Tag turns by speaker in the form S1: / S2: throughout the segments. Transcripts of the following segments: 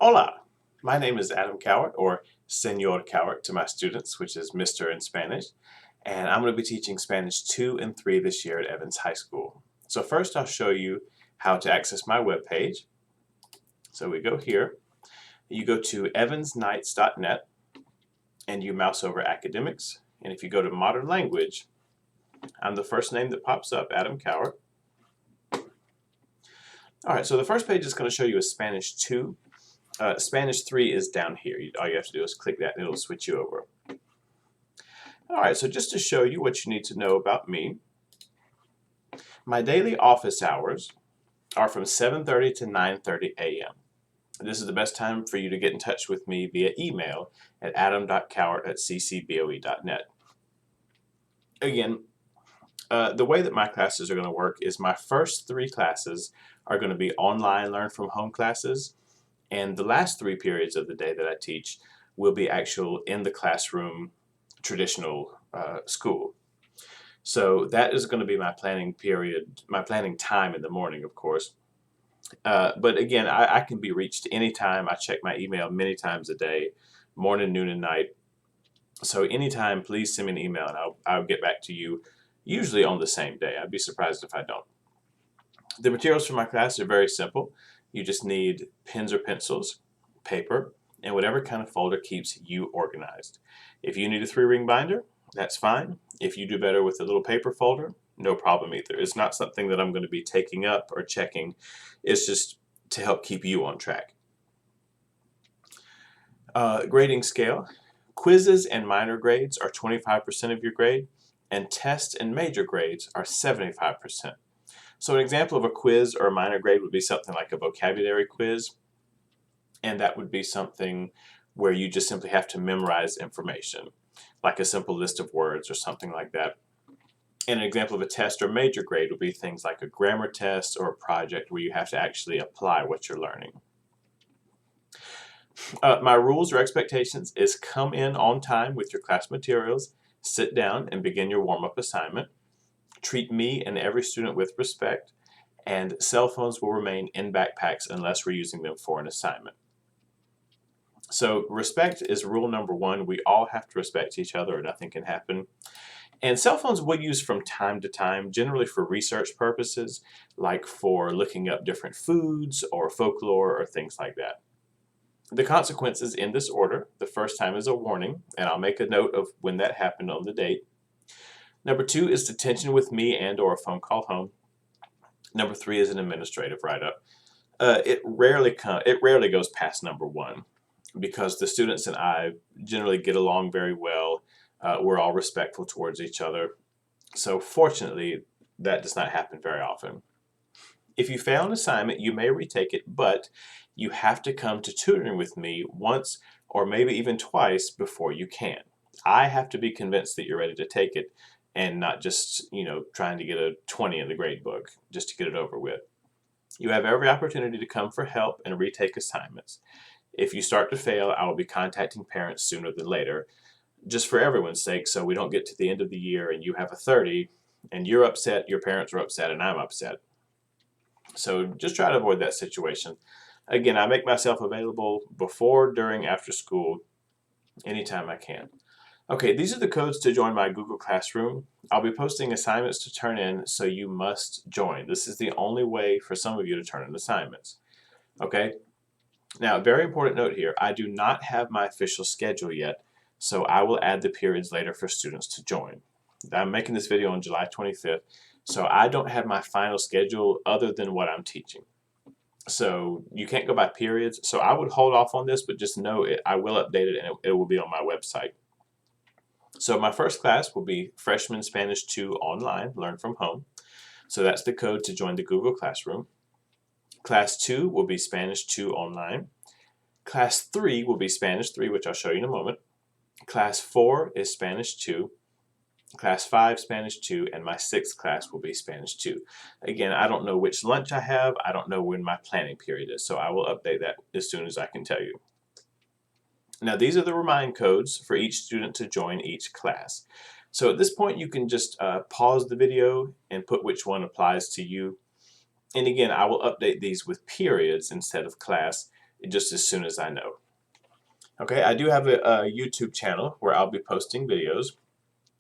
S1: Hola, my name is Adam Cowart, or Senor Cowart to my students, which is Mr. in Spanish, and I'm going to be teaching Spanish 2 and 3 this year at Evans High School. So first I'll show you how to access my webpage. So we go here, you go to evansnights.net, and you mouse over Academics, and if you go to Modern Language, I'm the first name that pops up, Adam Cowart. Alright, so the first page is going to show you a Spanish 2. Spanish 3 is down here. All you have to do is click that and it'll switch you over. Alright, so just to show you what you need to know about me, my daily office hours are from 7:30 to 9:30 a.m. This is the best time for you to get in touch with me via email at adam.cowart@ccboe.net. Again, the way that my classes are going to work is my first 3 classes are going to be online learn from home classes, and the last 3 periods of the day that I teach will be actual in the classroom traditional school. So that is going to be my planning period, my planning time in the morning, of course. But again, I can be reached anytime. I check my email many times a day, morning, noon, and night. So anytime, please send me an email and I'll get back to you, usually on the same day. I'd be surprised if I don't. The materials for my class are very simple. You just need pens or pencils, paper, and whatever kind of folder keeps you organized. If you need a 3-ring binder, that's fine. If you do better with a little paper folder, no problem either. It's not something that I'm going to be taking up or checking. It's just to help keep you on track. Grading scale. Quizzes and minor grades are 25% of your grade, and tests and major grades are 75%. So an example of a quiz or a minor grade would be something like a vocabulary quiz, and that would be something where you just simply have to memorize information, like a simple list of words or something like that. And an example of a test or major grade would be things like a grammar test or a project where you have to actually apply what you're learning. My rules or expectations is come in on time with your class materials, sit down and begin your warm-up assignment, treat me and every student with respect, and cell phones will remain in backpacks unless we're using them for an assignment. So respect is rule number 1. We all have to respect each other or nothing can happen. And cell phones we'll use from time to time, generally for research purposes, like for looking up different foods or folklore or things like that. The consequences in this order. The first time is a warning, and I'll make a note of when that happened on the date. Number 2 is detention with me and or a phone call home. Number 3 is an administrative write-up. It rarely goes past number 1 because the students and I generally get along very well. We're all respectful towards each other. So fortunately, that does not happen very often. If you fail an assignment, you may retake it, but you have to come to tutoring with me once or maybe even twice before you can. I have to be convinced that you're ready to take it and not just, trying to get a 20 in the grade book just to get it over with. You have every opportunity to come for help and retake assignments. If you start to fail, I will be contacting parents sooner than later, just for everyone's sake, so we don't get to the end of the year and you have a 30 and you're upset, your parents are upset, and I'm upset. So just try to avoid that situation. Again, I make myself available before, during, after school, anytime I can. Okay, these are the codes to join my Google Classroom. I'll be posting assignments to turn in, so you must join. This is the only way for some of you to turn in assignments. Okay? Now, very important note here, I do not have my official schedule yet, so I will add the periods later for students to join. I'm making this video on July 25th, so I don't have my final schedule other than what I'm teaching. So you can't go by periods, so I would hold off on this, but just know I will update it and it will be on my website. So my first class will be Freshman Spanish 2 Online, Learn from Home. So that's the code to join the Google Classroom. Class 2 will be Spanish 2 Online. Class 3 will be Spanish 3, which I'll show you in a moment. Class 4 is Spanish 2. Class 5, Spanish 2, and my 6th class will be Spanish 2. Again, I don't know which lunch I have. I don't know when my planning period is, so I will update that as soon as I can tell you. Now, these are the remind codes for each student to join each class. So at this point, you can just pause the video and put which one applies to you. And again, I will update these with periods instead of class just as soon as I know. Okay, I do have a YouTube channel where I'll be posting videos.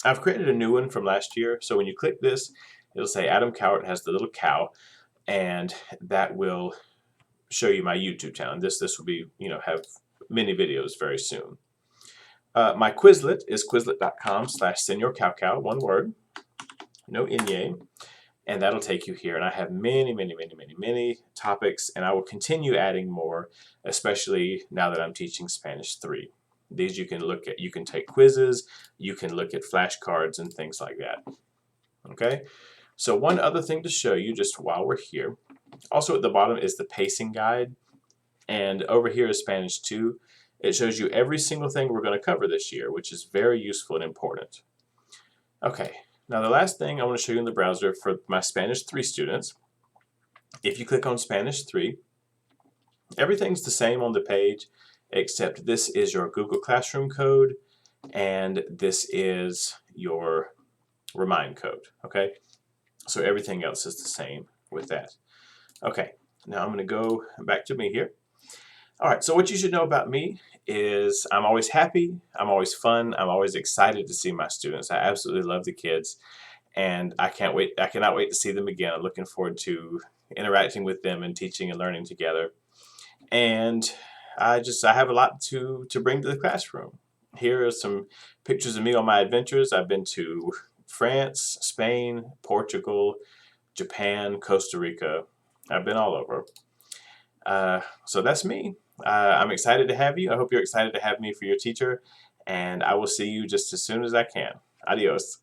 S1: I've created a new one from last year, so when you click this, it'll say Adam Cowart has the little cow, and that will show you my YouTube channel. This will be, have many videos very soon. My Quizlet is quizlet.com/senorcowcow, one word, no inye, and that'll take you here. And I have many, many, many, many, many topics, and I will continue adding more, especially now that I'm teaching Spanish 3. These you can look at, you can take quizzes, you can look at flashcards and things like that. Okay, so one other thing to show you just while we're here, also at the bottom is the pacing guide, and over here is Spanish 2. It shows you every single thing we're going to cover this year, which is very useful and important. Okay, now the last thing I want to show you in the browser for my Spanish 3 students, if you click on Spanish 3, everything's the same on the page, except this is your Google Classroom code, and this is your Remind code, okay? So everything else is the same with that. Okay, now I'm going to go back to me here. All right, so what you should know about me is I'm always happy, I'm always fun, I'm always excited to see my students. I absolutely love the kids, and I cannot wait to see them again. I'm looking forward to interacting with them and teaching and learning together. And I have a lot to bring to the classroom. Here are some pictures of me on my adventures. I've been to France, Spain, Portugal, Japan, Costa Rica. I've been all over. So that's me. I'm excited to have you. I hope you're excited to have me for your teacher, and I will see you just as soon as I can. Adios.